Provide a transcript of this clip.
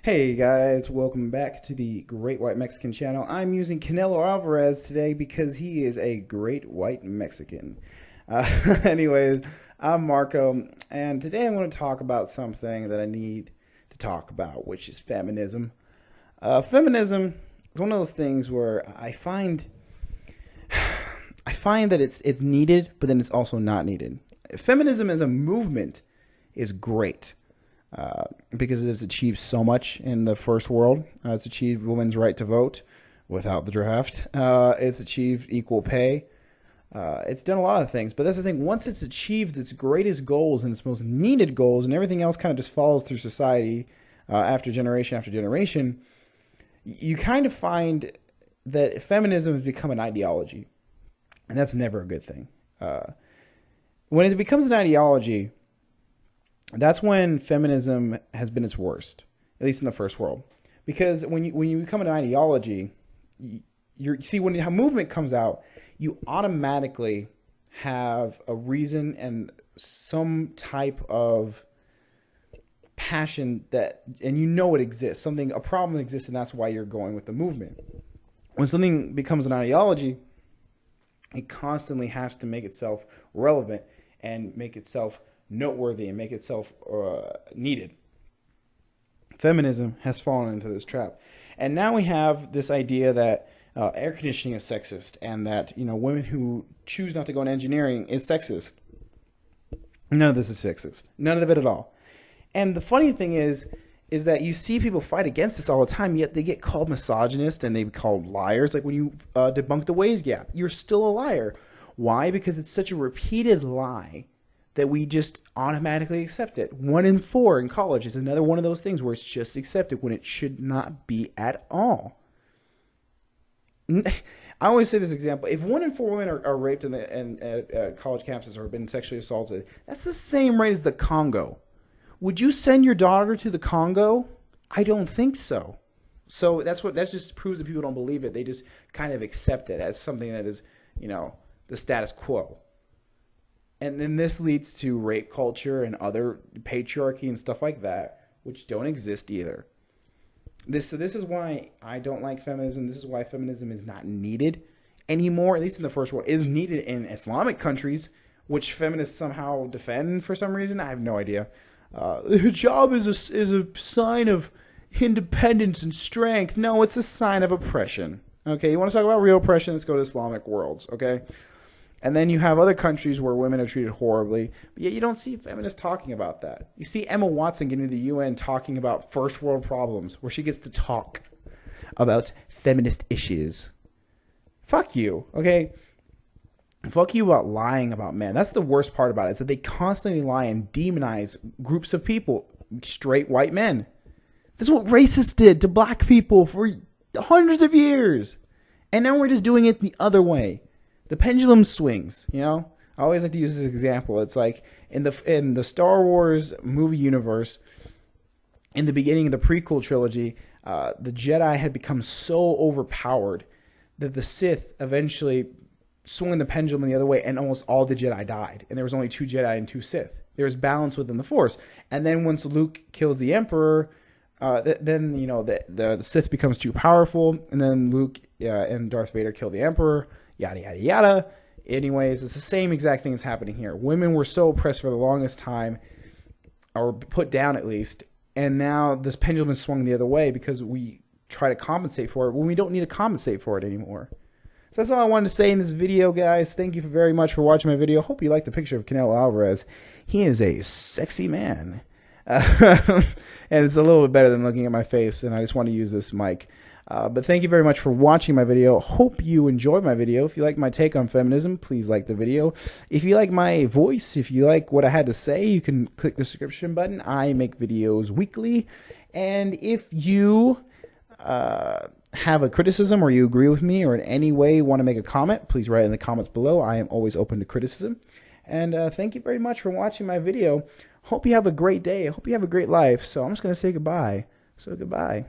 Hey guys, welcome back to the Great White Mexican channel. I'm using Canelo Alvarez today because he is a great white Mexican. Uh, anyways, I'm Marco, and today I'm going to talk about something that I need to talk about, which is feminism. Feminism is one of those things where I find that it's needed, but then it's also not needed. Feminism as a movement is great because it's achieved so much in the first world. It's achieved women's right to vote without the draft. It's achieved equal pay. It's done a lot of things, but that's the thing. Once it's achieved its greatest goals and its most needed goals, and everything else kind of just follows through society after generation, you kind of find that feminism has become an ideology, and that's never a good thing. When it becomes an ideology, that's when feminism has been its worst, at least in the first world. Because when you become an ideology, you see when a movement comes out, you automatically have a reason and some type of passion that, and you know it exists. A problem exists, and that's why you're going with the movement. When something becomes an ideology, it constantly has to make itself relevant and make itself noteworthy and make itself needed. Feminism has fallen into this trap, and now we have this idea that air conditioning is sexist, and that women who choose not to go into engineering is sexist. None of this is sexist. None of it at all. And the funny thing is that you see people fight against this all the time, yet they get called misogynist and they get called liars. Like when you debunk the wage gap, you're still a liar. Why? Because it's such a repeated lie that we just automatically accept it. 1 in 4 in college is another one of those things where it's just accepted when it should not be at all. I always say this example: if 1 in 4 women are raped at college campuses or have been sexually assaulted, that's the same rate as the Congo. Would you send your daughter to the Congo? I don't think so. So that just proves that people don't believe it. They just kind of accept it as something that is, the status quo. And then this leads to rape culture and other patriarchy and stuff like that, which don't exist either. This is why I don't like feminism. This is why feminism is not needed anymore, at least in the first world. It is needed in Islamic countries, which feminists somehow defend for some reason. I have no idea. Hijab is a sign of independence and strength. No, it's a sign of oppression. Okay, you want to talk about real oppression? Let's go to Islamic worlds. Okay. And then you have other countries where women are treated horribly, but yet you don't see feminists talking about that. You see Emma Watson getting to the UN talking about first world problems, where she gets to talk about feminist issues. Fuck you, okay? Fuck you about lying about men. That's the worst part about it, is that they constantly lie and demonize groups of people, straight white men. This is what racists did to black people for hundreds of years. And now we're just doing it the other way. The pendulum swings, I always like to use this example. It's like in the Star Wars movie universe, in the beginning of the prequel trilogy, the Jedi had become so overpowered that the Sith eventually swung the pendulum the other way, and almost all the Jedi died. And there was only 2 Jedi and 2 Sith. There was balance within the Force. And then once Luke kills the Emperor, then the Sith becomes too powerful, and then Luke and Darth Vader kill the Emperor. Yada, yada, yada. Anyways, it's the same exact thing that's happening here. Women were so oppressed for the longest time, or put down at least, and now this pendulum has swung the other way because we try to compensate for it when we don't need to compensate for it anymore. So that's all I wanted to say in this video, guys. Thank you very much for watching my video. Hope you liked the picture of Canelo Alvarez. He is a sexy man. And it's a little bit better than looking at my face, and I just want to use this mic. But thank you very much for watching my video. Hope you enjoyed my video. If you like my take on feminism, please like the video. If you like my voice, if you like what I had to say, you can click the subscription button. I make videos weekly. And if you have a criticism, or you agree with me, or in any way want to make a comment, please write in the comments below. I am always open to criticism. And thank you very much for watching my video. Hope you have a great day. I hope you have a great life. So I'm just going to say goodbye. So goodbye.